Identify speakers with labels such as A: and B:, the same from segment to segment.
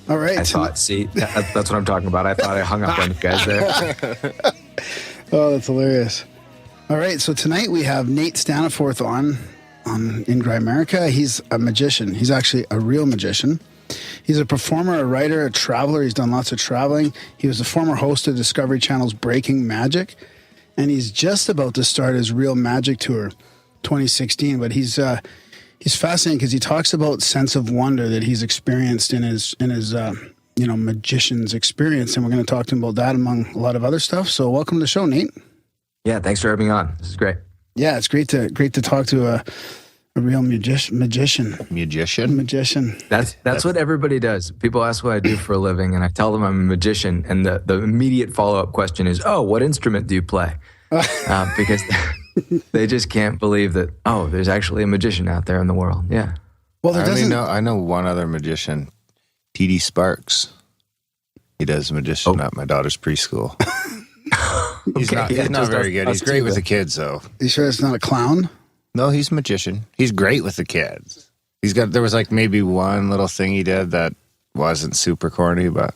A: All right.
B: I thought, see, that's what I'm talking about. I thought I hung up on you guys there.
A: Oh, that's hilarious. All right, so tonight we have Nate Staniforth on in Grimerica. He's a magician. He's actually a real magician. He's a performer, a writer, a traveler. He's done lots of traveling. He was the former host of Discovery Channel's Breaking Magic, and he's just about to start his Real Magic Tour 2016. But he's fascinating because he talks about sense of wonder that he's experienced in his magician's experience, and we're going to talk to him about that among a lot of other stuff. So welcome to the show, Nate.
B: Yeah, thanks for having me on. This is great.
A: Yeah, it's great to talk to a real magician.
B: That's what everybody does. People ask what I do for a living, and I tell them I'm a magician, and the immediate follow-up question is, "Oh, what instrument do you play?" Because they just can't believe that, oh, there's actually a magician out there in the world. Yeah.
C: Well, I know one other magician, TD Sparks. He does magician at my daughter's preschool. He's not very good. He's great with the kids, though.
A: You sure it's not a clown?
C: No, he's a magician. He's great with the kids. There was like maybe one little thing he did that wasn't super corny, but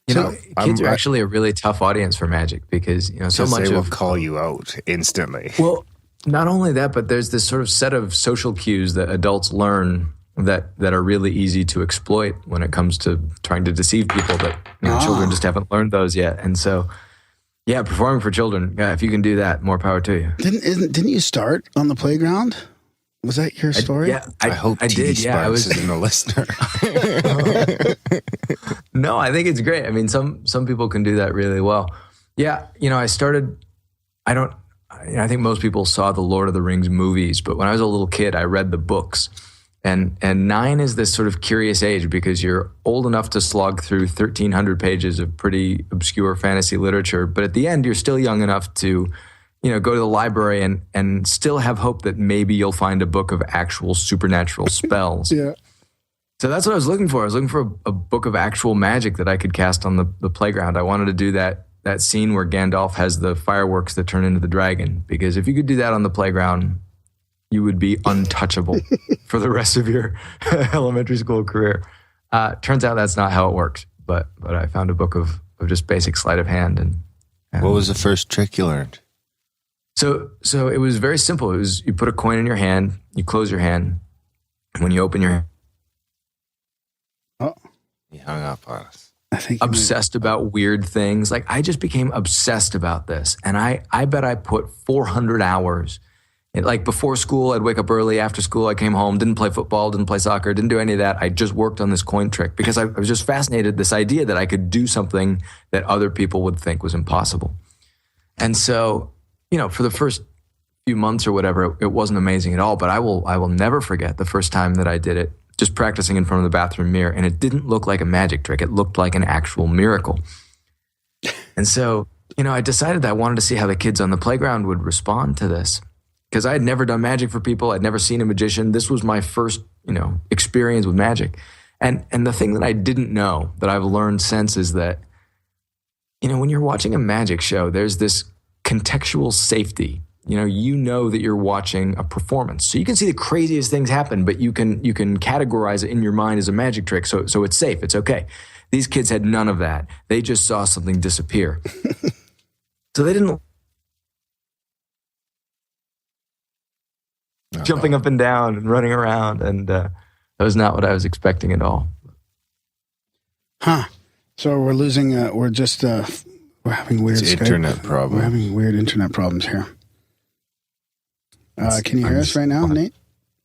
B: kids are actually a really tough audience for magic because so much
C: they will call you out instantly.
B: Well, not only that, but there's this sort of set of social cues that adults learn that are really easy to exploit when it comes to trying to deceive people. That children just haven't learned those yet, and so. Yeah, performing for children. Yeah, if you can do that, more power to you.
A: Didn't you start on the playground? Was that your story?
C: I hope I did. Yeah, I was a listener.
B: No, I think it's great. I mean, some people can do that really well. Yeah, I started. I think most people saw the Lord of the Rings movies, but when I was a little kid, I read the books. And 9 is this sort of curious age because you're old enough to slog through 1,300 pages of pretty obscure fantasy literature. But at the end, you're still young enough to, go to the library and still have hope that maybe you'll find a book of actual supernatural spells.
A: Yeah.
B: So that's what I was looking for. I was looking for a book of actual magic that I could cast on the playground. I wanted to do that scene where Gandalf has the fireworks that turn into the dragon. Because if you could do that on the playground, you would be untouchable for the rest of your elementary school career. Turns out that's not how it works, but I found a book of just basic sleight of hand. And
C: what was the first trick you learned?
B: So it was very simple. It was you put a coin in your hand, you close your hand, and when you open your hand.
A: Oh,
C: he hung up on us.
A: I think
B: obsessed about weird things. Like I just became obsessed about this, and I bet I put 400 hours. Like before school, I'd wake up early. After school, I came home, didn't play football, didn't play soccer, didn't do any of that. I just worked on this coin trick because I was just fascinated this idea that I could do something that other people would think was impossible. And so, for the first few months or whatever, it wasn't amazing at all. But I will never forget the first time that I did it, just practicing in front of the bathroom mirror. And it didn't look like a magic trick. It looked like an actual miracle. And so, I decided that I wanted to see how the kids on the playground would respond to this. Because I had never done magic for people. I'd never seen a magician. This was my first, experience with magic. And the thing that I didn't know that I've learned since is that, when you're watching a magic show, there's this contextual safety. You know that you're watching a performance. So you can see the craziest things happen, but you can categorize it in your mind as a magic trick. So it's safe. It's okay. These kids had none of that. They just saw something disappear. So they didn't jumping up and down and running around, and that was not what I was expecting at all.
A: Huh. So we're losing, we're having weird
C: internet problems.
A: We're having weird internet problems here. Can you hear us right now, Nate?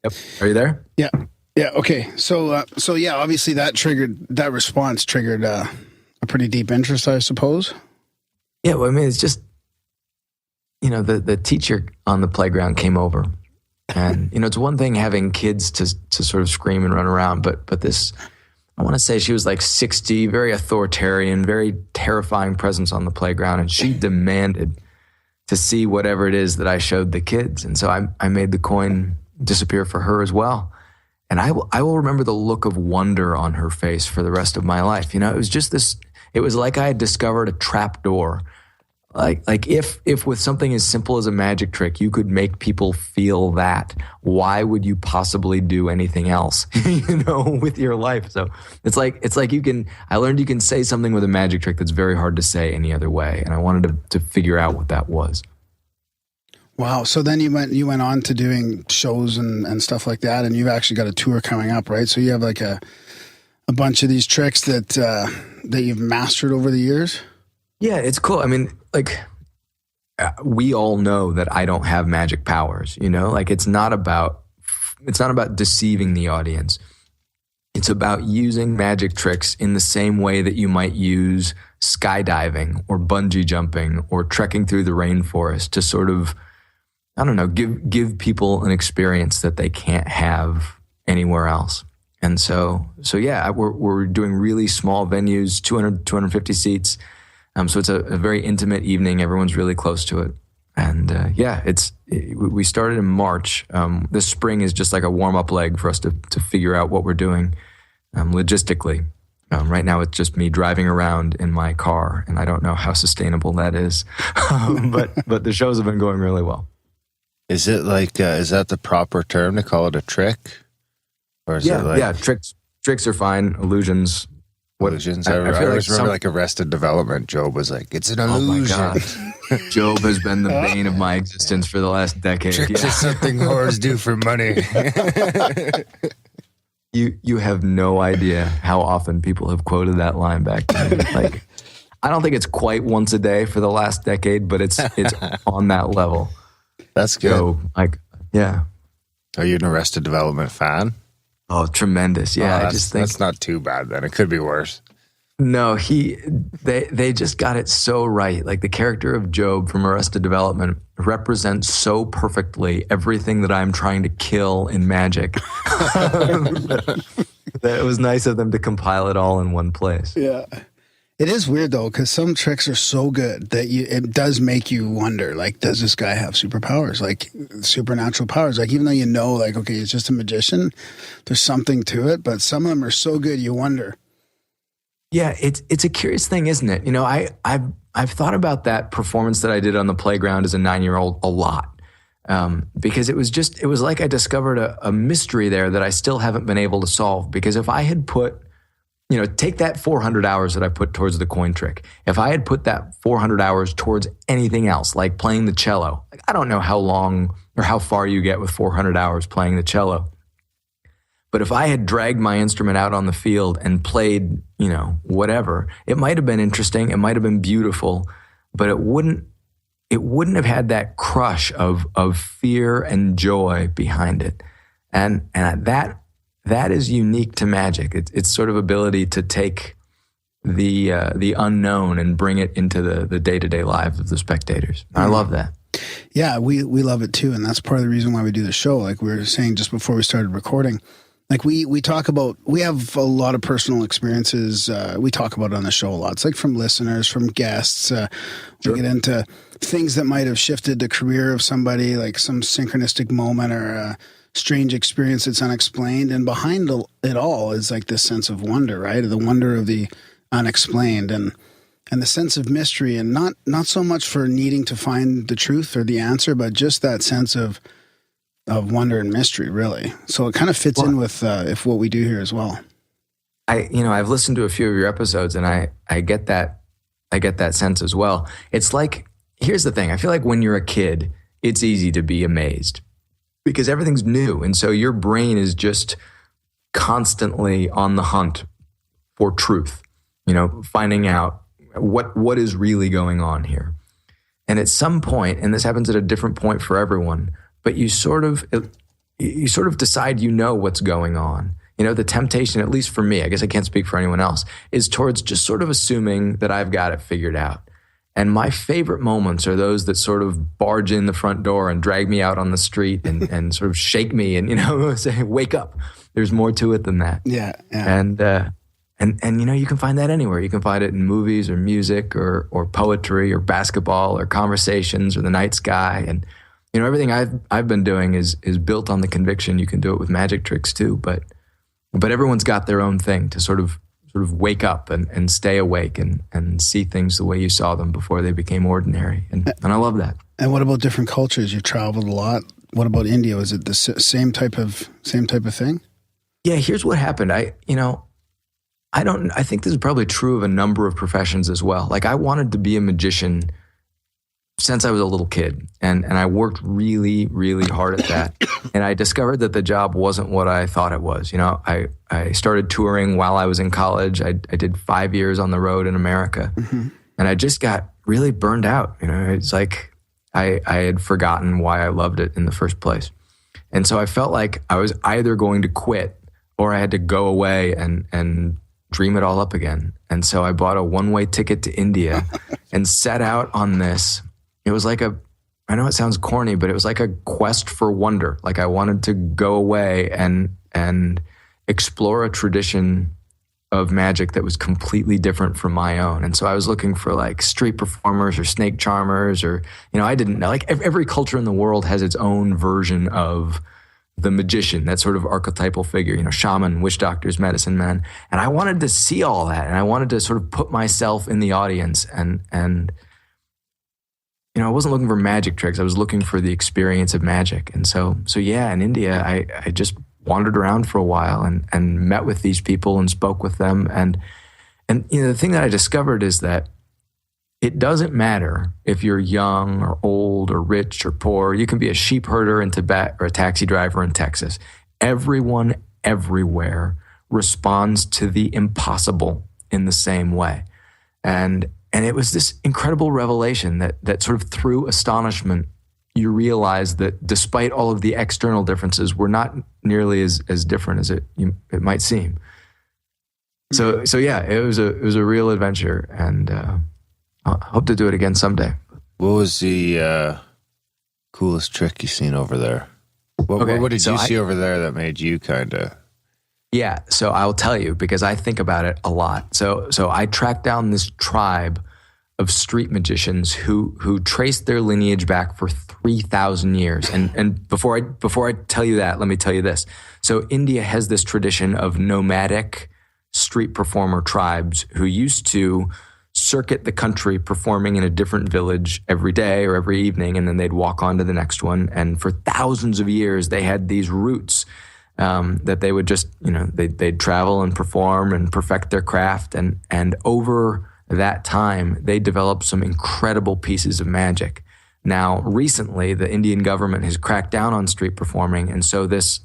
B: Yep. Are you there?
A: Yeah. Yeah. Okay. So yeah, obviously that response triggered a pretty deep interest, I suppose.
B: Yeah. Well, I mean, it's just, the teacher on the playground came over. And, it's one thing having kids to sort of scream and run around, but this, I want to say she was like 60, very authoritarian, very terrifying presence on the playground. And she demanded to see whatever it is that I showed the kids. And so I made the coin disappear for her as well. And I will remember the look of wonder on her face for the rest of my life. It was just this, it was like I had discovered a trap door Like if with something as simple as a magic trick, you could make people feel that, why would you possibly do anything else, with your life? So it's like I learned you can say something with a magic trick that's very hard to say any other way. And I wanted to figure out what that was.
A: Wow. So then you went on to doing shows and stuff like that. And you've actually got a tour coming up, right? So you have like a bunch of these tricks that you've mastered over the years.
B: Yeah, it's cool. I mean, like, we all know that I don't have magic powers, like it's not about deceiving the audience. It's about using magic tricks in the same way that you might use skydiving or bungee jumping or trekking through the rainforest to sort of, I don't know, give people an experience that they can't have anywhere else. And so yeah, we're doing really small venues, 200, 250 seats. So it's a very intimate evening. Everyone's really close to it. And we started in March. This spring is just like a warm-up leg for us to figure out what we're doing logistically. Right now it's just me driving around in my car, and I don't know how sustainable that is. But the shows have been going really well.
C: Is it like, is that the proper term to call it a trick? Or is it like...
B: Yeah, tricks are fine, illusions...
C: Illusions. I always remember like Arrested Development. Job was like, "It's an illusion."
B: Oh my God. Job has been the bane of my existence for the last decade.
C: Tricks is something whores do for money.
B: You have no idea how often people have quoted that line back to me. Like, I don't think it's quite once a day for the last decade, but it's on that level.
C: That's good.
B: So, yeah.
C: Are you an Arrested Development fan?
B: Oh, tremendous. Yeah,
C: I just think that's not too bad then. It could be worse.
B: No, they just got it so right. Like, the character of Job from Arrested Development represents so perfectly everything that I'm trying to kill in magic. That it was nice of them to compile it all in one place.
A: Yeah. It is weird though, because some tricks are so good that it does make you wonder, like, does this guy have superpowers, like supernatural powers? Like, even though like, okay, he's just a magician, there's something to it, but some of them are so good you wonder.
B: Yeah, it's a curious thing, isn't it? I've thought about that performance that I did on the playground as a 9-year-old a lot, because it was like I discovered a mystery there that I still haven't been able to solve. Because if I had put, take that 400 hours that I put towards the coin trick. If I had put that 400 hours towards anything else, like playing the cello, like, I don't know how long or how far you get with 400 hours playing the cello. But if I had dragged my instrument out on the field and played, whatever, it might have been interesting. It might have been beautiful, but it wouldn't have had that crush of fear and joy behind it. And that is unique to magic. It's sort of ability to take the unknown and bring it into the day-to-day lives of the spectators. I love that.
A: Yeah, we love it too, and that's part of the reason why we do the show. Like we were saying just before we started recording, like we talk about, we have a lot of personal experiences. We talk about it on the show a lot. It's like from listeners, from guests.
B: Sure.
A: We get into things that might have shifted the career of somebody, like some synchronistic moment or a strange experience that's unexplained. And behind it all is like this sense of wonder, right? The wonder of the unexplained and the sense of mystery, and not so much for needing to find the truth or the answer, but just that sense of wonder and mystery, really. So it kind of fits in with what we do here as well.
B: I've listened to a few of your episodes, and I get that sense as well. It's like, here's the thing. I feel like when you're a kid, it's easy to be amazed because everything's new. And so your brain is just constantly on the hunt for truth, finding out what is really going on here. And at some point, and this happens at a different point for everyone, but you sort of decide what's going on. The temptation, at least for me, I guess I can't speak for anyone else, is towards just sort of assuming that I've got it figured out. And my favorite moments are those that sort of barge in the front door and drag me out on the street and sort of shake me and, say, wake up. There's more to it than that.
A: Yeah.
B: And you can find that anywhere. You can find it in movies or music or poetry or basketball or conversations or the night sky. And, everything I've been doing is built on the conviction you can do it with magic tricks too. But everyone's got their own thing to sort of sort of wake up and stay awake and see things the way you saw them before they became ordinary. And I love that.
A: And what about different cultures? You've traveled a lot. What about India? Was it the same type of thing?
B: Yeah, here's what happened. I think this is probably true of a number of professions as well. Like, I wanted to be a magician since I was a little kid, and I worked really, really hard at that. And I discovered that the job wasn't what I thought it was. I started touring while I was in college. I did 5 years on the road in America, and I just got really burned out. It's like I had forgotten why I loved it in the first place. And so I felt like I was either going to quit or I had to go away and dream it all up again. And so I bought a one-way ticket to India and set out on this. It was like I know it sounds corny, but it was like a quest for wonder. Like, I wanted to go away and explore a tradition of magic that was completely different from my own. And so I was looking for like street performers or snake charmers, or, I didn't know, like every culture in the world has its own version of the magician, that sort of archetypal figure, shaman, witch doctors, medicine men. And I wanted to see all that. And I wanted to sort of put myself in the audience and I wasn't looking for magic tricks. I was looking for the experience of magic. And so yeah, in India, I just wandered around for a while and met with these people and spoke with them. And the thing that I discovered is that it doesn't matter if you're young or old or rich or poor. You can be a sheep herder in Tibet or a taxi driver in Texas. Everyone everywhere responds to the impossible in the same way. And it was this incredible revelation that sort of through astonishment, you realize that despite all of the external differences, we're not nearly as different as it might seem. So yeah, it was a real adventure, and I hope to do it again someday.
C: What was the coolest trick you seen over there? What did you see over there that made you kind of...
B: Yeah, so I'll tell you, because I think about it a lot. So I tracked down this tribe of street magicians who traced their lineage back for 3,000 years. And before I tell you that, let me tell you this. So India has this tradition of nomadic street performer tribes who used to circuit the country performing in a different village every day or every evening, and then they'd walk on to the next one. And for thousands of years, they had these routes that they would just, they'd travel and perform and perfect their craft. And over that time, they developed some incredible pieces of magic. Now, recently, the Indian government has cracked down on street performing. And so this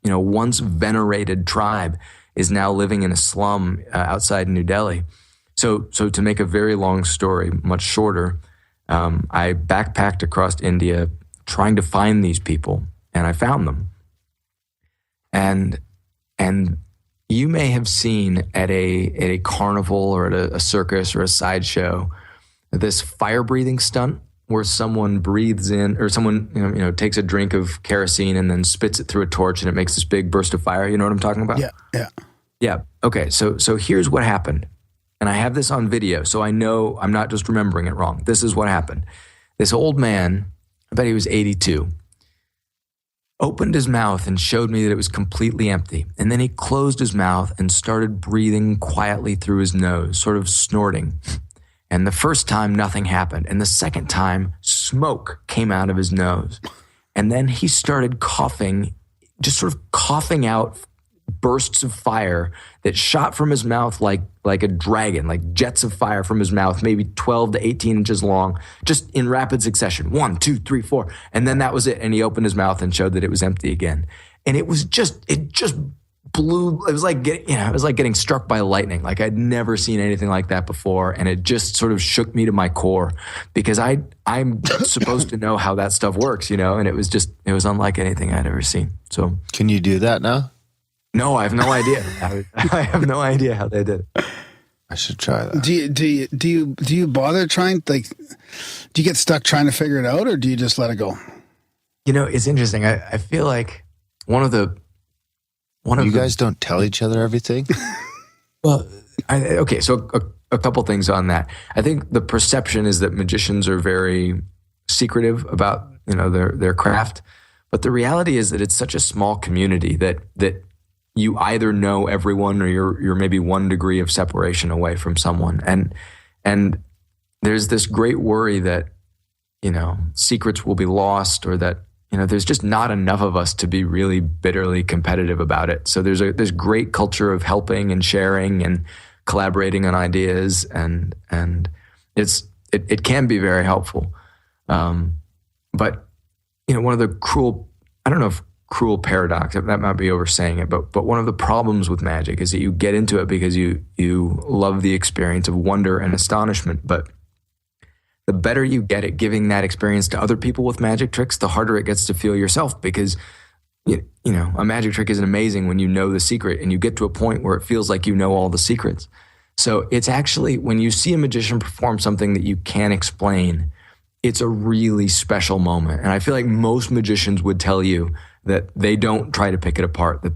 B: once venerated tribe is now living in a slum outside New Delhi. So to make a very long story much shorter, I backpacked across India trying to find these people, and I found them. And you may have seen at a carnival or at a circus or a sideshow this fire-breathing stunt where someone breathes in, or someone takes a drink of kerosene and then spits it through a torch and it makes this big burst of fire. You know what I'm talking about? Yeah. Okay. So here's what happened, and I have this on video, so I know I'm not just remembering it wrong. This is what happened. This old man, I bet he was 82. Opened his mouth and showed me that it was completely empty. And then he closed his mouth and started breathing quietly through his nose, sort of snorting. And the first time, nothing happened. And the second time, smoke came out of his nose. And then he started coughing, just sort of coughing out bursts of fire that shot from his mouth like a dragon, like jets of fire from his mouth, maybe 12 to 18 inches long, just in rapid succession. 1, 2, 3, 4. And then that was it. And he opened his mouth and showed that it was empty again. And it just blew. It was like getting struck by lightning. Like, I'd never seen anything like that before. And it just sort of shook me to my core, because I'm supposed to know how that stuff works, and it was unlike anything I'd ever seen. So,
C: can you do that now?
B: No, I have no idea. I have no idea how they did it.
C: I should try that.
A: Do you bother trying? Like, do you get stuck trying to figure it out, or do you just let it go?
B: It's interesting. I feel like you
C: guys don't tell each other everything.
B: Well, okay. So a couple things on that. I think the perception is that magicians are very secretive about their craft, but the reality is that it's such a small community that you either know everyone or you're maybe one degree of separation away from someone. And there's this great worry that, secrets will be lost, or that, there's just not enough of us to be really bitterly competitive about it. So there's great culture of helping and sharing and collaborating on ideas, and it can be very helpful. But one of the I don't know if cruel paradox, that might be oversaying it, but one of the problems with magic is that you get into it because you love the experience of wonder and astonishment. But the better you get at giving that experience to other people with magic tricks, the harder it gets to feel yourself, because a magic trick isn't amazing when you know the secret and you get to a point where it feels like you know all the secrets. So it's actually, when you see a magician perform something that you can't explain, it's a really special moment. And I feel like most magicians would tell you that they don't try to pick it apart, that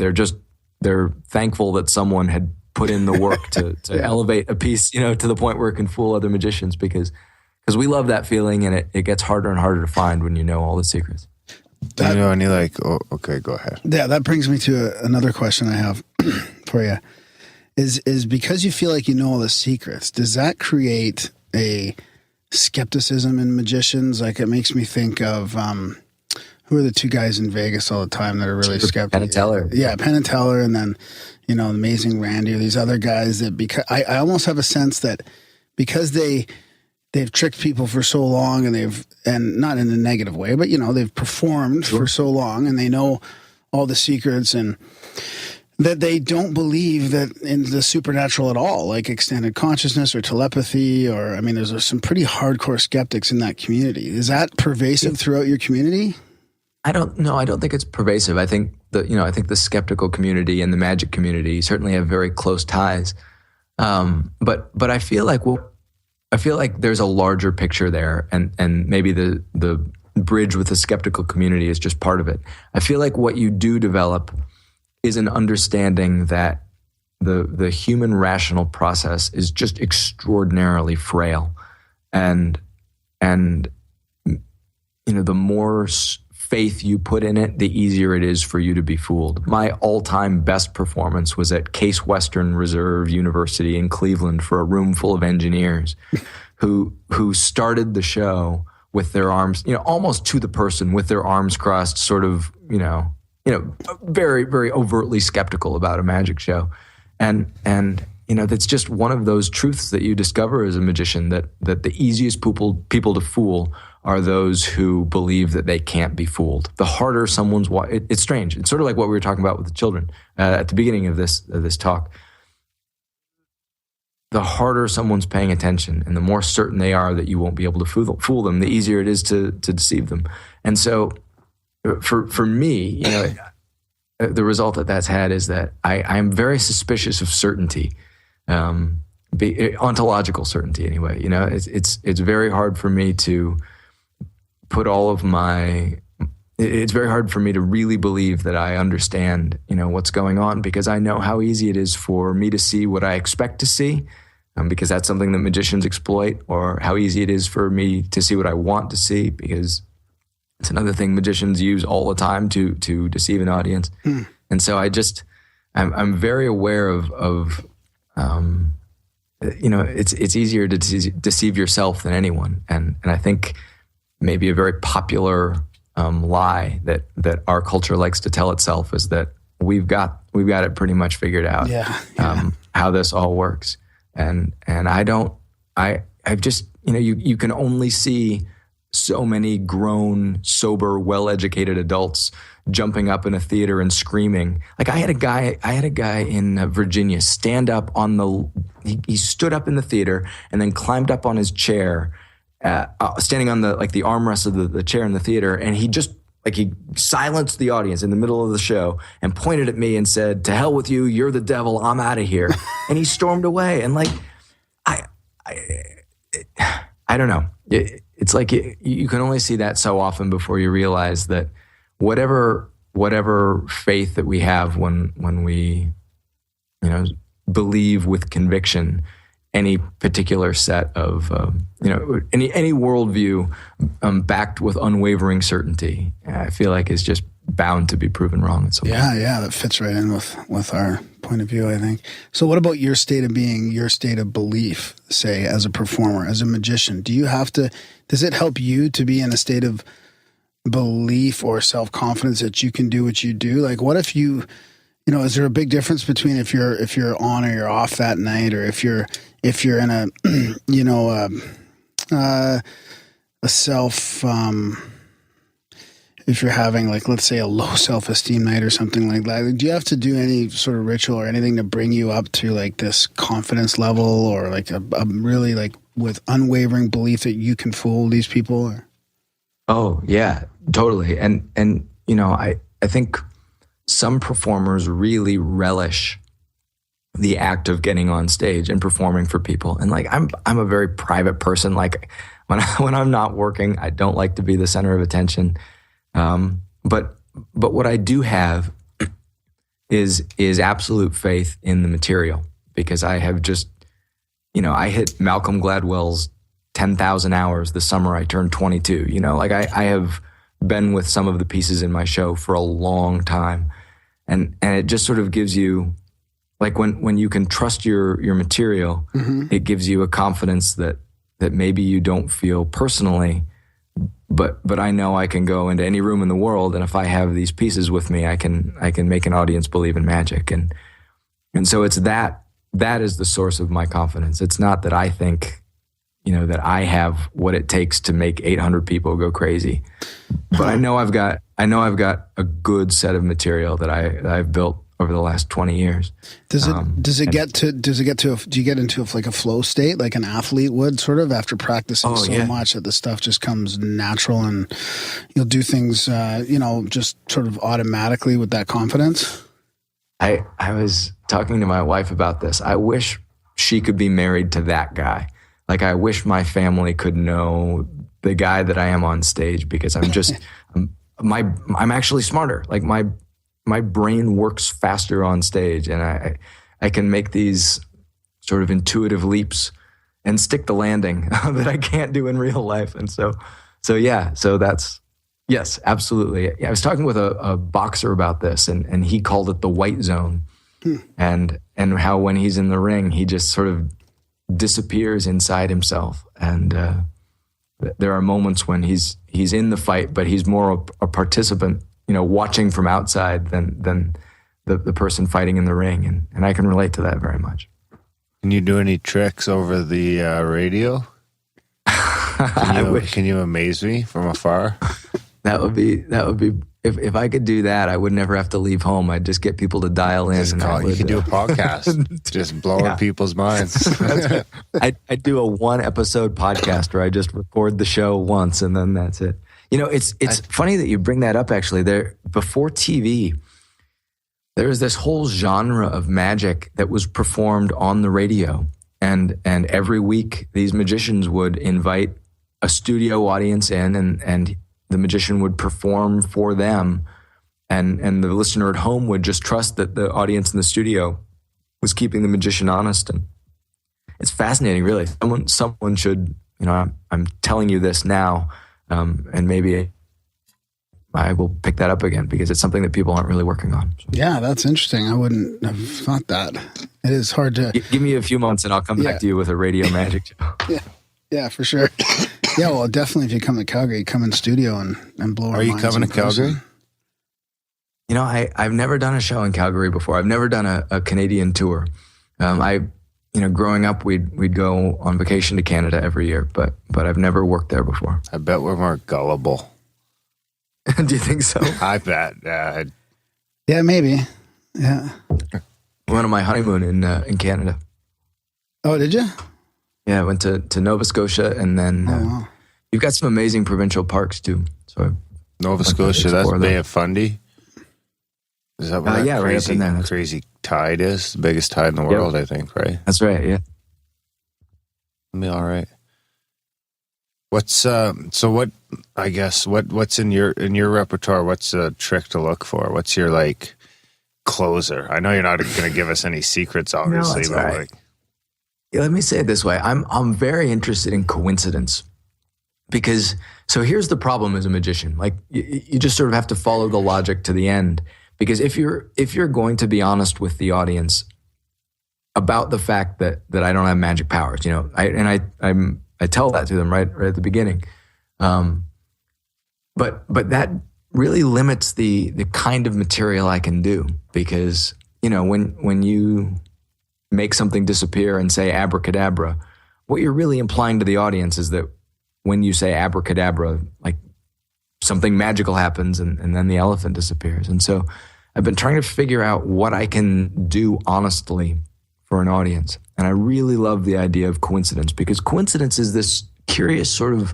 B: they're thankful that someone had put in the work to elevate a piece, to the point where it can fool other magicians, because we love that feeling, and it gets harder and harder to find when you know all the secrets.
C: And you're like, oh, okay, go ahead.
A: Yeah, that brings me to another question I have for you. Is because you feel like you know all the secrets, does that create a skepticism in magicians? Like, it makes me think of who are the two guys in Vegas all the time that are really skeptical?
B: Penn and Teller.
A: Yeah, Penn and Teller, and then the Amazing Randy, or these other guys that, because I almost have a sense that because they've tricked people for so long, and not in a negative way, but they've performed for so long, and they know all the secrets, and that they don't believe that in the supernatural at all, like extended consciousness or telepathy, or there's some pretty hardcore skeptics in that community. Is that pervasive throughout your community?
B: I don't know. I don't think it's pervasive. I think the skeptical community and the magic community certainly have very close ties. But I feel like there's a larger picture there, and maybe the bridge with the skeptical community is just part of it. I feel like what you do develop is an understanding that the human rational process is just extraordinarily frail, and the more faith you put in it, the easier it is for you to be fooled. My all-time best performance was at Case Western Reserve University in Cleveland for a room full of engineers who started the show with their arms, almost to the person, with their arms crossed, sort of, very, very overtly skeptical about a magic show. And that's just one of those truths that you discover as a magician, that the easiest people to fool are those who believe that they can't be fooled. The harder someone's, it's strange. It's sort of like what we were talking about with the children at the beginning of this talk. The harder someone's paying attention, and the more certain they are that you won't be able to fool them, the easier it is to deceive them. And so, for me, the result that's had is that I'm very suspicious of certainty, ontological certainty anyway. It's very hard for me to put all of it's very hard for me to really believe that I understand, what's going on, because I know how easy it is for me to see what I expect to see, because that's something that magicians exploit, or how easy it is for me to see what I want to see, because it's another thing magicians use all the time to deceive an audience. And so I'm very aware of it's easier to deceive yourself than anyone. And I think maybe a very popular lie that our culture likes to tell itself is that we've got it pretty much figured out. How this all works. And I've just, you can only see so many grown, sober, well-educated adults jumping up in a theater and screaming. Like I had a guy in Virginia stand up on he stood up in the theater and then climbed up on his chair, standing on the armrest of the chair in the theater, and he just he silenced the audience in the middle of the show and pointed at me and said, "To hell with you, you're the devil, I'm out of here." And he stormed away. And I don't know. It's like you can only see that so often before you realize that whatever faith that we have when we believe with conviction any particular set of any worldview backed with unwavering certainty, I feel like is just bound to be proven wrong at some point.
A: Yeah, that fits right in with our point of view, I think. So what about your state of being, your state of belief, say, as a performer, as a magician? Does it help you to be in a state of belief or self-confidence that you can do what you do? Like, what if is there a big difference between if you're on or you're off that night, or if you're in a, a self, if you're having, like, let's say a low self-esteem night or something like that, do you have to do any sort of ritual or anything to bring you up to like this confidence level, or like a really, like, with unwavering belief that you can fool these people? Or?
B: Oh yeah, totally. And I think some performers really relish the act of getting on stage and performing for people. And like, I'm a very private person. Like when I'm not working, I don't like to be the center of attention. But what I do have is absolute faith in the material, because I have just, I hit Malcolm Gladwell's 10,000 hours the summer I turned 22. Like I have been with some of the pieces in my show for a long time. And it just sort of gives you, like, when you can trust your material, it gives you a confidence that maybe you don't feel personally, but I know I can go into any room in the world, and if I have these pieces with me, I can make an audience believe in magic. And so it's that is the source of my confidence. It's not that I think, that I have what it takes to make 800 people go crazy, but I know I've got a good set of material that I've built over the last 20 years.
A: Do you get into like a flow state, like an athlete would, sort of, after practicing much that the stuff just comes natural and you'll do things, just sort of automatically with that confidence?
B: I was talking to my wife about this. I wish she could be married to that guy. Like, I wish my family could know the guy that I am on stage, because I'm just, I'm actually smarter. Like my brain works faster on stage, and I can make these sort of intuitive leaps and stick the landing that I can't do in real life. And so that's, yes, absolutely. I was talking with a boxer about this, and he called it the white zone, and how when he's in the ring, he just sort of disappears inside himself. And there are moments when he's in the fight, but he's more a participant, watching from outside than the person fighting in the ring. And I can relate to that very much.
C: Can you do any tricks over the radio? Can you amaze me from afar? That would be
B: if I could do that, I would never have to leave home. I'd just get people to dial in.
C: You could do a podcast, just blowing people's minds.
B: I'd do a 1-episode podcast where I just record the show once and then that's it. It's funny that you bring that up. Actually, before TV, there was this whole genre of magic that was performed on the radio, and every week these magicians would invite a studio audience in, and the magician would perform for them, and the listener at home would just trust that the audience in the studio was keeping the magician honest. And it's fascinating, really. Someone should, I'm telling you this now, and maybe I will pick that up again, because it's something that people aren't really working on. So.
A: Yeah, that's interesting. I wouldn't have thought that. It is hard to...
B: Give me a few months and I'll come back to you with a radio magic show.
A: Yeah, for sure. Yeah, well, definitely if you come to Calgary, come in studio and blow our minds.
C: Are you coming to Calgary?
B: I've never done a show in Calgary before. I've never done a Canadian tour. Growing up, we'd go on vacation to Canada every year, but I've never worked there before.
C: I bet we're more gullible.
B: Do you think so?
C: I bet.
A: Yeah, maybe. Yeah.
B: I went on my honeymoon in Canada.
A: Oh, did you?
B: Yeah, I went to Nova Scotia, and then you've got some amazing provincial parks too. So
C: Nova Scotia, that's Bay of Fundy. Is that where that
B: right up in there.
C: Crazy tide is? The biggest tide in the world, I think, right?
B: That's right, yeah.
C: It'll be all right. What's what's in your repertoire? What's a trick to look for? What's your, like, closer? I know you're not going to give us any secrets, obviously,
B: no,
C: but
B: right.
C: like,
B: let me say it this way. I'm very interested in coincidence, because So here's the problem as a magician. Like you just sort of have to follow the logic to the end, because if you're going to be honest with the audience about the fact that I don't have magic powers, you know, I tell that to them right at the beginning. But that really limits the kind of material I can do, because, you know, when you make something disappear and say abracadabra, what you're really implying to the audience is that when you say abracadabra, like something magical happens and then the elephant disappears. And so I've been trying to figure out what I can do honestly for an audience. And I really love the idea of coincidence, because coincidence is this curious sort of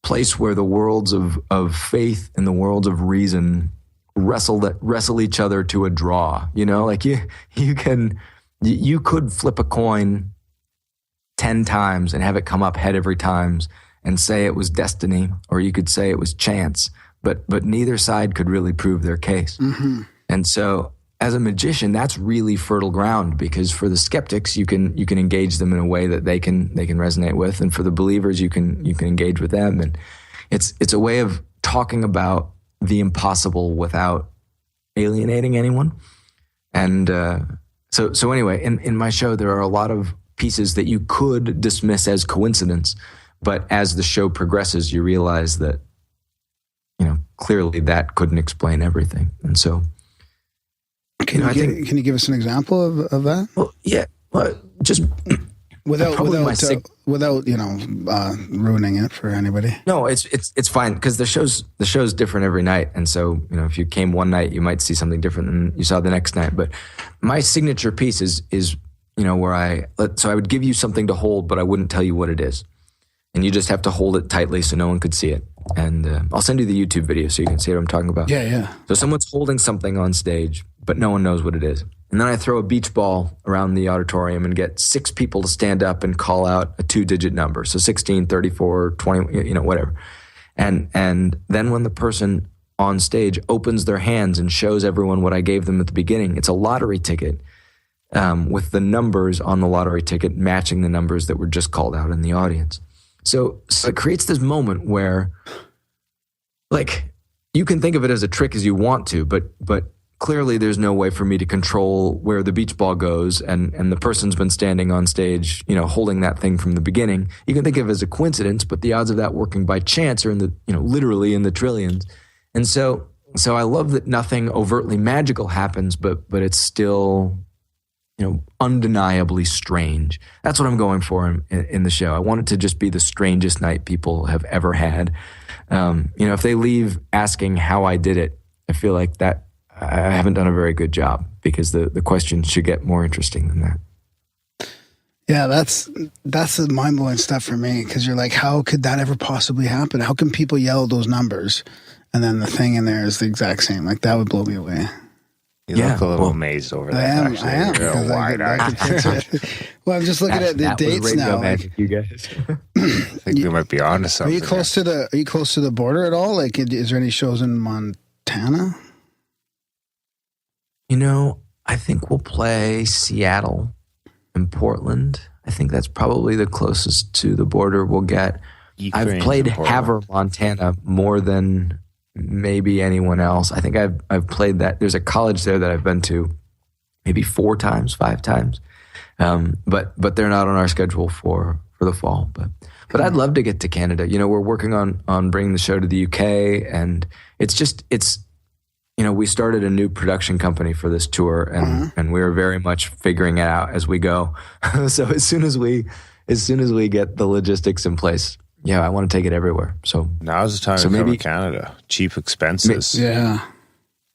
B: place where the worlds of faith and the worlds of reason wrestle each other to a draw. You know, like you could flip a coin 10 times and have it come up head every time and say it was destiny, or you could say it was chance, but neither side could really prove their case. Mm-hmm. And so as a magician, that's really fertile ground, because for the skeptics, you can engage them in a way that they can resonate with, and for the believers, you can engage with them. And it's a way of talking about the impossible without alienating anyone. And so anyway, in my show, there are a lot of pieces that you could dismiss as coincidence, but as the show progresses, you realize that, you know, clearly that couldn't explain everything. And so,
A: can you give us an example of that?
B: Well, yeah, well, just
A: without you know, ruining it for anybody.
B: No, it's fine, because the show's different every night, and so, you know, if you came one night, you might see something different than you saw the next night. But my signature piece is you know, where I would give you something to hold, but I wouldn't tell you what it is, and you just have to hold it tightly so no one could see it. And I'll send you the YouTube video so you can see what I'm talking about.
A: Yeah.
B: So someone's holding something on stage, but no one knows what it is. And then I throw a beach ball around the auditorium and get 6 people to stand up and call out a 2-digit number. So 16, 34, 20, you know, whatever. And then when the person on stage opens their hands and shows everyone what I gave them at the beginning, it's a lottery ticket with the numbers on the lottery ticket matching the numbers that were just called out in the audience. So it creates this moment where, like, you can think of it as a trick as you want to, but clearly there's no way for me to control where the beach ball goes, and the person's been standing on stage, you know, holding that thing from the beginning. You can think of it as a coincidence, but the odds of that working by chance are in the, you know, literally in the trillions. And so I love that nothing overtly magical happens, but it's still, you know, undeniably strange. That's what I'm going for in the show. I want it to just be the strangest night people have ever had. You know, if they leave asking how I did it, I feel like that I haven't done a very good job, because the question should get more interesting than that.
A: Yeah, that's the mind-blowing stuff for me, because you're like, how could that ever possibly happen? How can people yell those numbers and then the thing in there is the exact same? Like, that would blow me away.
C: You look a little amazed over that.
A: I am.
C: You're wide-eyed.
A: Well, I'm just looking at the dates now.
B: Magic, you guys.
C: I think we might be onto something.
A: Are you close to the border at all? Like, is there any shows in Montana?
B: You know, I think we'll play Seattle and Portland. I think that's probably the closest to the border we'll get. I've played Havre, Montana more than maybe anyone else. I think I've played that. There's a college there that I've been to maybe 4 times, 5 times. But they're not on our schedule for the fall. But I'd love to get to Canada. You know, we're working on bringing the show to the UK, and it's you know, we started a new production company for this tour, and we're very much figuring it out as we go. So as soon as we get the logistics in place, yeah, I want to take it everywhere. So
C: now's the time to come to Canada. Cheap expenses.
A: Yeah.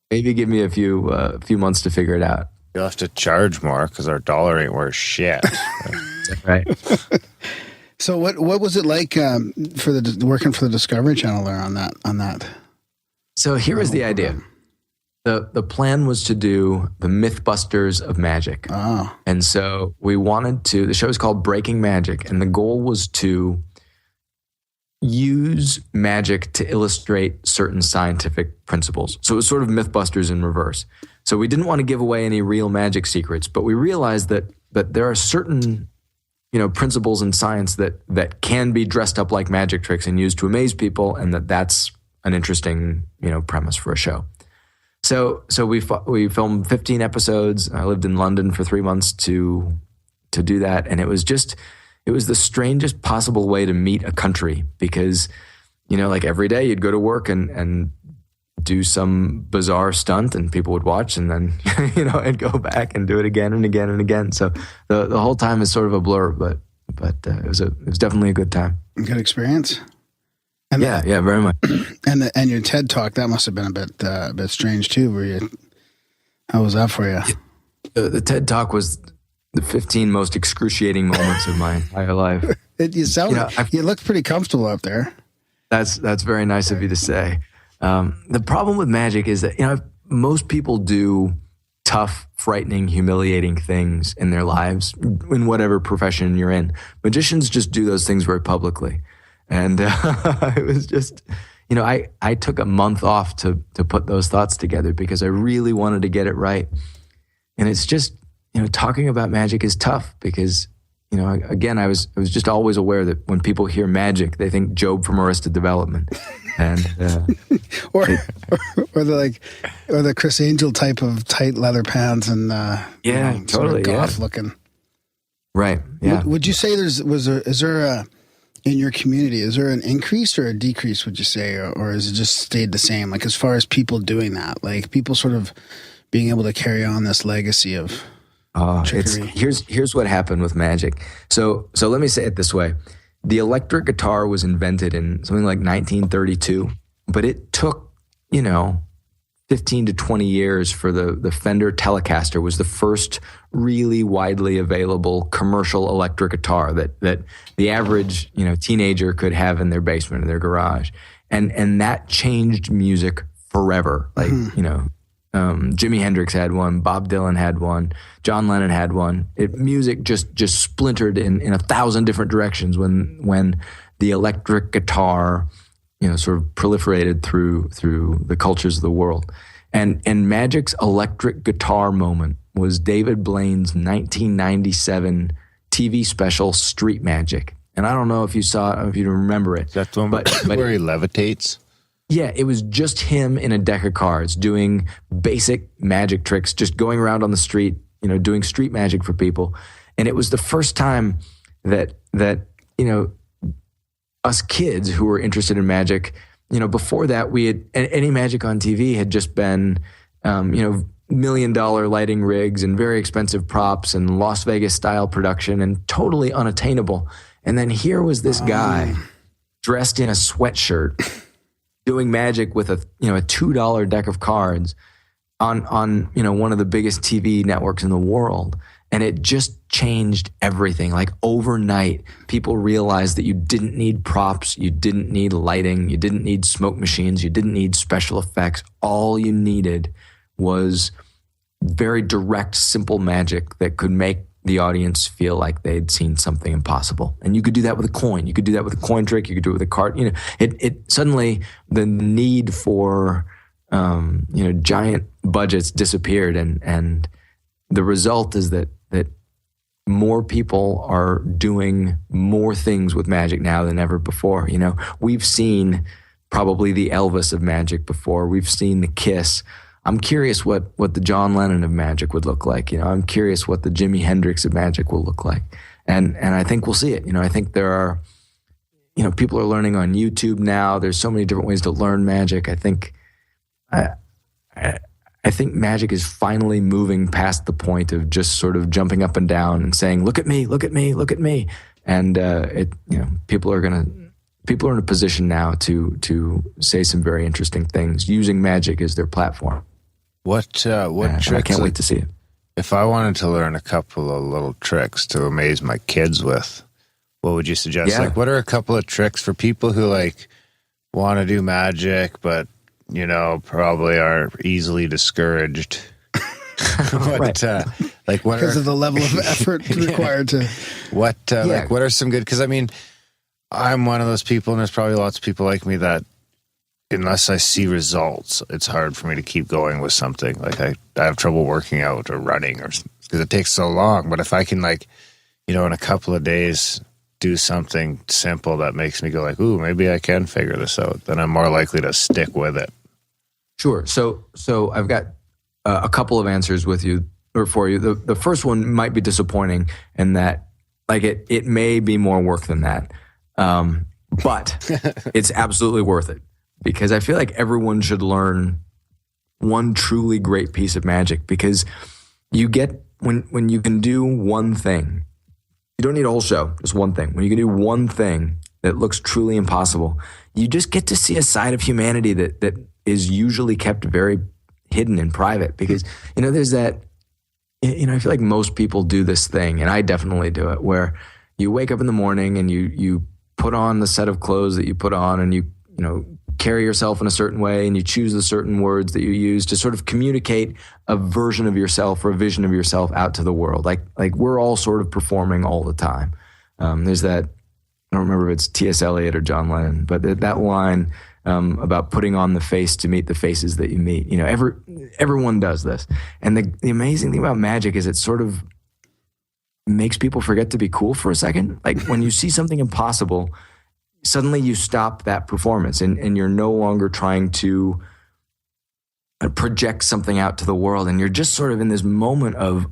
B: Maybe give me a few months to figure it out.
C: You'll have to charge more because our dollar ain't worth shit.
B: Right.
A: So what was it like for working for the Discovery Channel there on that?
B: So here was the idea. The plan was to do the Mythbusters of magic.
A: Oh.
B: And so we wanted to, the show is called Breaking Magic, and the goal was to use magic to illustrate certain scientific principles. So it was sort of Mythbusters in reverse. So we didn't want to give away any real magic secrets, but we realized that there are certain principles in science that can be dressed up like magic tricks and used to amaze people, and that's an interesting, premise for a show. So we filmed 15 episodes. I lived in London for 3 months to do that, and it was the strangest possible way to meet a country, because like every day you'd go to work and do some bizarre stunt and people would watch, and then and go back and do it again and again and again. So the whole time is sort of a blur, but it was definitely a good time.
A: Good experience. And
B: yeah, very much.
A: And your TED Talk, that must have been a bit strange too. How was that for you?
B: The TED Talk was the 15 most excruciating moments of my entire life.
A: You looked pretty comfortable up there.
B: That's very nice of you to say. The problem with magic is that most people do tough, frightening, humiliating things in their lives, in whatever profession you're in. Magicians just do those things very publicly. And it was just, I took a month off to put those thoughts together because I really wanted to get it right. And it's just, talking about magic is tough because, again, I was just always aware that when people hear magic, they think Job from Arrested Development. And
A: or the Chris Angel type of tight leather pants and
B: totally
A: sort of goth looking.
B: Right. Yeah.
A: Would you say is there in your community, is there an increase or a decrease, would you say, or has it just stayed the same? Like as far as people doing that, like people sort of being able to carry on this legacy of trickery?
B: Here's what happened with magic. So let me say it this way. The electric guitar was invented in something like 1932, but it took, 15 to 20 years for the Fender Telecaster was the first really widely available commercial electric guitar that the average, teenager could have in their basement, in their garage. And that changed music forever. Like, Jimi Hendrix had one, Bob Dylan had one, John Lennon had one. Music just splintered in 1,000 different directions when the electric guitar, sort of proliferated through the cultures of the world. And Magic's electric guitar moment was David Blaine's 1997 TV special Street Magic. And I don't know if you saw it, if you remember it.
C: That's the one where he levitates?
B: Yeah, it was just him in a deck of cards doing basic magic tricks, just going around on the street, doing street magic for people. And it was the first time that us kids who were interested in magic, before that we had, any magic on TV had just been, $1 million lighting rigs and very expensive props and Las Vegas style production and totally unattainable. And then here was this guy dressed in a sweatshirt doing magic with a $2 deck of cards on one of the biggest TV networks in the world. And it just changed everything. Like overnight, people realized that you didn't need props, you didn't need lighting, you didn't need smoke machines, you didn't need special effects. All you needed was very direct, simple magic that could make the audience feel like they'd seen something impossible. And you could do that with a coin. You could do that with a coin trick. You could do it with a card. It suddenly the need for giant budgets disappeared, and the result is that more people are doing more things with magic now than ever before. We've seen probably the Elvis of magic before. We've seen the Kiss. I'm curious what the John Lennon of magic would look like. I'm curious what the Jimi Hendrix of magic will look like. And I think we'll see it. I think there are, people are learning on YouTube now. There's so many different ways to learn magic. I think magic is finally moving past the point of just sort of jumping up and down and saying, look at me, look at me, look at me. And people are in a position now to say some very interesting things using magic as their platform.
C: What tricks?
B: I can't wait to see it.
C: If I wanted to learn a couple of little tricks to amaze my kids with, what would you suggest?
B: Yeah.
C: Like, what are a couple of tricks for people who want to do magic, but probably are easily discouraged? What
A: because of the level of effort required to.
C: What are some good? Because I'm one of those people, and there's probably lots of people like me that, unless I see results, it's hard for me to keep going with something. Like I have trouble working out or running, or because it takes so long. But if I can in a couple of days do something simple that makes me go like, ooh, maybe I can figure this out, then I'm more likely to stick with it.
B: Sure. So I've got a couple of answers with you or for you. The first one might be disappointing in that, like, it may be more work than that, but it's absolutely worth it, because I feel like everyone should learn one truly great piece of magic, because you get when you can do one thing. You don't need a whole show, just one thing. When you can do one thing that looks truly impossible, you just get to see a side of humanity that is usually kept very hidden and private, because there's that. I feel like most people do this thing, and I definitely do it, where you wake up in the morning and you put on the set of clothes that you put on, and you carry yourself in a certain way, and you choose the certain words that you use to sort of communicate a version of yourself or a vision of yourself out to the world. Like we're all sort of performing all the time. There's that, I don't remember if it's T.S. Eliot or John Lennon, but that line about putting on the face to meet the faces that you meet. Everyone does this. And the amazing thing about magic is it sort of makes people forget to be cool for a second. Like when you see something impossible, suddenly you stop that performance and you're no longer trying to project something out to the world. And you're just sort of in this moment of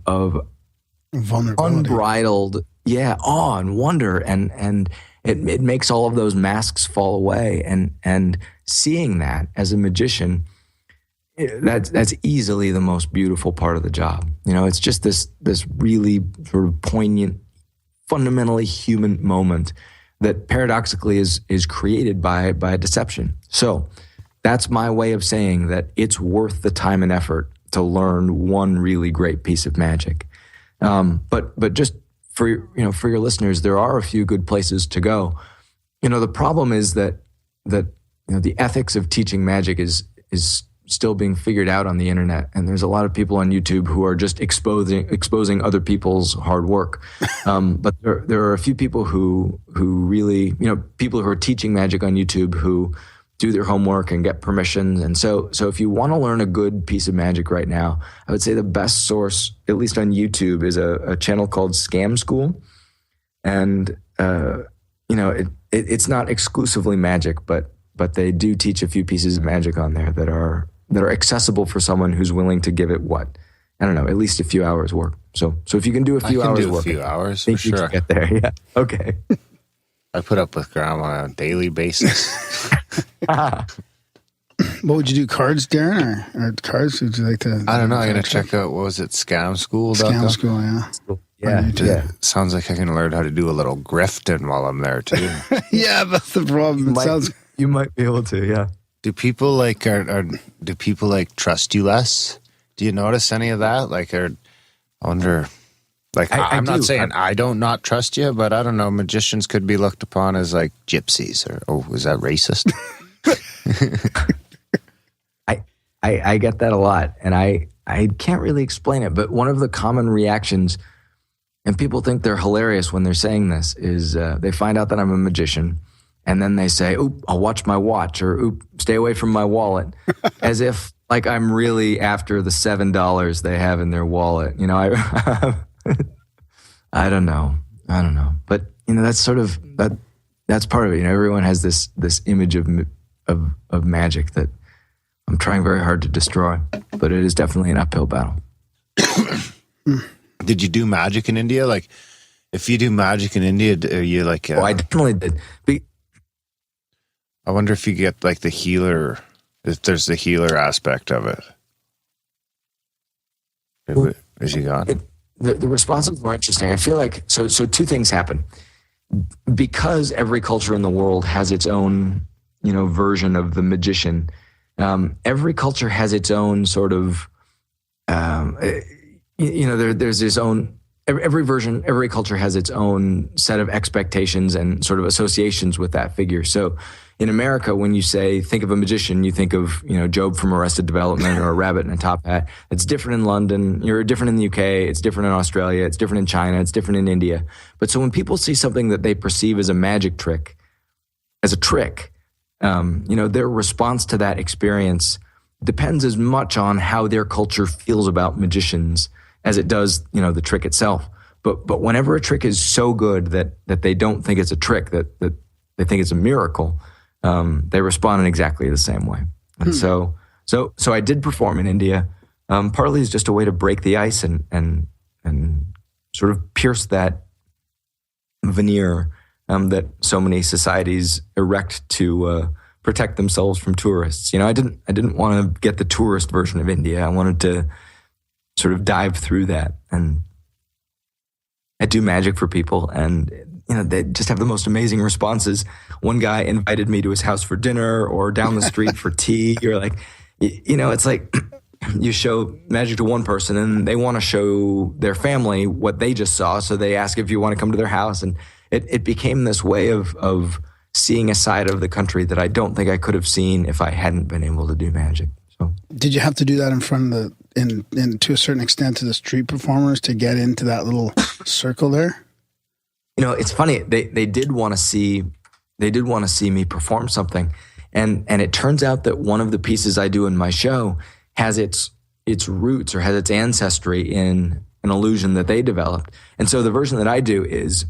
A: vulnerability,
B: unbridled, awe and wonder. And it makes all of those masks fall away. And seeing that as a magician, that's easily the most beautiful part of the job. It's just this really sort of poignant, fundamentally human moment that paradoxically is created by deception. So that's my way of saying that it's worth the time and effort to learn one really great piece of magic. But just for your listeners, there are a few good places to go. The problem is that the ethics of teaching magic is still being figured out on the internet, and there's a lot of people on YouTube who are just exposing other people's hard work. But there are a few people who really, people who are teaching magic on YouTube who do their homework and get permissions. And so if you want to learn a good piece of magic right now, I would say the best source, at least on YouTube, is a channel called Scamschool. And it's not exclusively magic, but they do teach a few pieces of magic on there that are accessible for someone who's willing to give it at least a few hours work. So if you can do a few hours work,
C: a few hours,
B: I think you
C: sure.
B: can get there. Yeah. Okay.
C: I put up with Grandma on a daily basis.
A: What would you do? Cards, Darren, or cards? Would you like to?
C: I don't know. I'm gonna check out. What was it? Scamschool.com?
A: Scamschool, yeah.
B: Yeah.
C: Sounds like I can learn how to do a little grifting while I'm there too.
A: Yeah, that's the problem.
B: You might be able to. Yeah.
C: Do people do people trust you less? Do you notice any of that? I wonder. I'm not saying I don't not trust you, but I don't know. Magicians could be looked upon as like gypsies, or is that racist?
B: I get that a lot, and I can't really explain it. But one of the common reactions, and people think they're hilarious when they're saying this, is they find out that I'm a magician. And then they say, "Oop, I'll watch my watch," or "Oop, stay away from my wallet," as if like I'm really after the $7 they have in their wallet. I don't know. But that's sort of that's part of it. Everyone has this image of magic that I'm trying very hard to destroy, but it is definitely an uphill battle.
C: Did you do magic in India? Like, if you do magic in India, are you like?
B: I definitely did.
C: I wonder if you get like the healer, if there's the healer aspect of it. Is he gone?
B: The responses were interesting. I feel like, so two things happen. Because every culture in the world has its own, version of the magician, every culture has its own sort of, there's its own, every culture has its own set of expectations and sort of associations with that figure. So in America, when you think of a magician, you think of, Job from Arrested Development or a rabbit in a top hat. It's different in London. You're different in the UK. It's different in Australia. It's different in China. It's different in India. But so when people see something that they perceive as a magic trick, as a trick, their response to that experience depends as much on how their culture feels about magicians as it does, the trick itself. But whenever a trick is so good that they don't think it's a trick, that they think it's a miracle, they respond in exactly the same way. And so I did perform in India. Partly is just a way to break the ice and sort of pierce that veneer that so many societies erect to protect themselves from tourists. I didn't want to get the tourist version of India. I wanted to sort of dive through that. And I do magic for people, and they just have the most amazing responses. One guy invited me to his house for dinner, or down the street for tea. You're like, it's like you show magic to one person and they want to show their family what they just saw. So they ask if you want to come to their house. And it became this way of seeing a side of the country that I don't think I could have seen if I hadn't been able to do magic. So, did
A: you have to do that in front of to a certain extent to the street performers to get into that little circle there?
B: It's funny. They did want to see me perform something. And it turns out that one of the pieces I do in my show has its roots or has its ancestry in an illusion that they developed. And so the version that I do is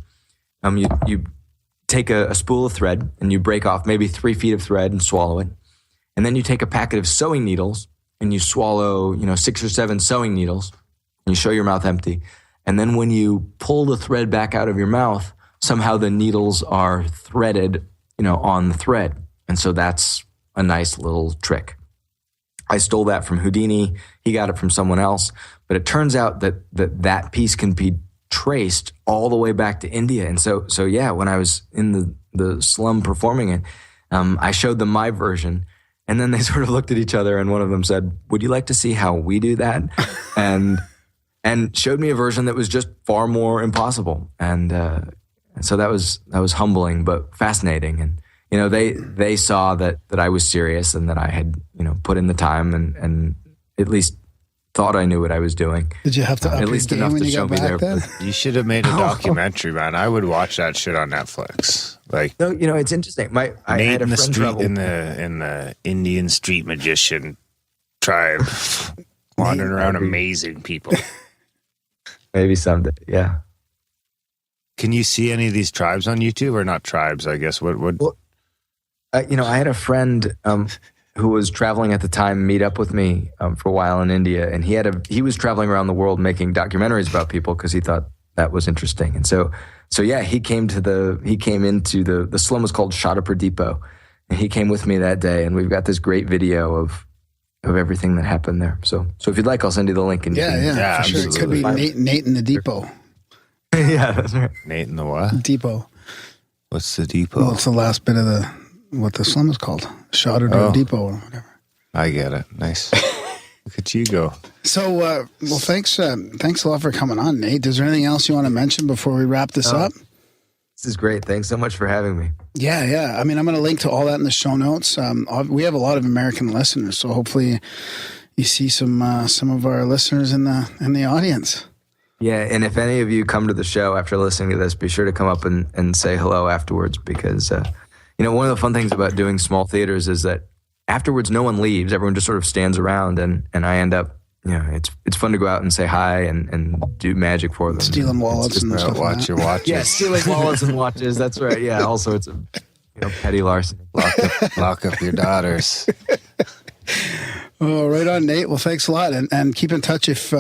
B: you take a spool of thread and you break off maybe 3 feet of thread and swallow it. And then you take a packet of sewing needles and you swallow 6 or 7 sewing needles and you show your mouth empty. And then when you pull the thread back out of your mouth, somehow the needles are threaded on the thread. And so that's a nice little trick. I stole that from Houdini. He got it from someone else. But it turns out that piece can be traced all the way back to India. And so yeah, when I was in the slum performing it, I showed them my version. And then they sort of looked at each other and one of them said, "Would you like to see how we do that?" and showed me a version that was just far more impossible. And so that was humbling but fascinating. And they saw that I was serious and that I had, put in the time and at least thought I knew what I was doing.
A: Did you have to up
B: at least
A: your game
B: enough
A: when
B: to
A: you
B: show
A: got
B: me
A: back
B: there?
A: then?
C: You should have made a documentary, man. I would watch that shit on Netflix. Like,
B: no, it's interesting. I had a
C: in the
B: friend
C: street
B: travel.
C: in the Indian street magician tribe, wandering around amazing people.
B: Maybe someday, yeah.
C: Can you see any of these tribes on YouTube, or not tribes? I guess what?
B: Well, I had a friend who was traveling at the time meet up with me for a while in India, and he was traveling around the world making documentaries about people because he thought that was interesting. And so yeah, he came into the slum was called Shadapur Depot, and he came with me that day, and we've got this great video of everything that happened there. So if you'd like, I'll send you the link. And
A: Yeah, for sure. It could be Nate in the depot.
B: Yeah, that's right.
C: Nate in the what?
A: Depot.
C: What's the depot?
A: Well, it's the last bit of what the slum is called. Shadapur Depot or whatever.
C: I get it. Nice. Look at you go.
A: So, well, thanks a lot for coming on, Nate. Is there anything else you want to mention before we wrap this up?
B: This is great. Thanks so much for having me.
A: Yeah. I mean, I'm going to link to all that in the show notes. We have a lot of American listeners, so hopefully you see some of our listeners in the audience.
B: Yeah, and if any of you come to the show after listening to this, be sure to come up and say hello afterwards because, one of the fun things about doing small theaters is that afterwards no one leaves. Everyone just sort of stands around and I end up, it's fun to go out and say hi and do magic for them.
A: Stealing wallets and stuff like
C: watch
A: that.
C: your watches.
B: Yeah, stealing wallets and watches. That's right. Yeah, all sorts of petty larceny.
C: Lock up your daughters.
A: Oh, right on, Nate. Well, thanks a lot, and keep in touch if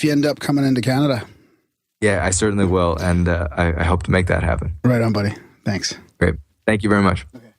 A: you end up coming into Canada.
B: Yeah, I certainly will, and I hope to make that happen.
A: Right on, buddy. Thanks.
B: Great. Thank you very much.
A: Okay.